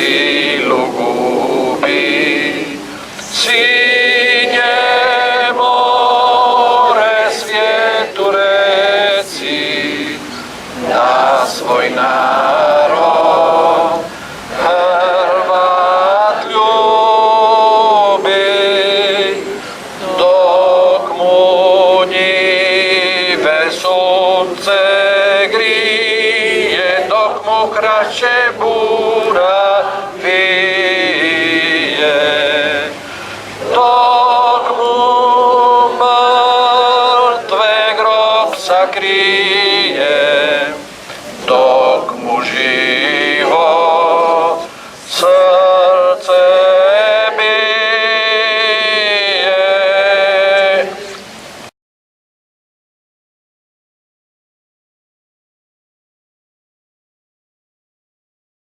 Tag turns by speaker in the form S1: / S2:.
S1: sílu gubí. Síne more svietu reci na svoj národ hrvát ľubí. Dok mu nive slunce grije, dok mu kraće bura vije, dok mu mrtve grob sakrije.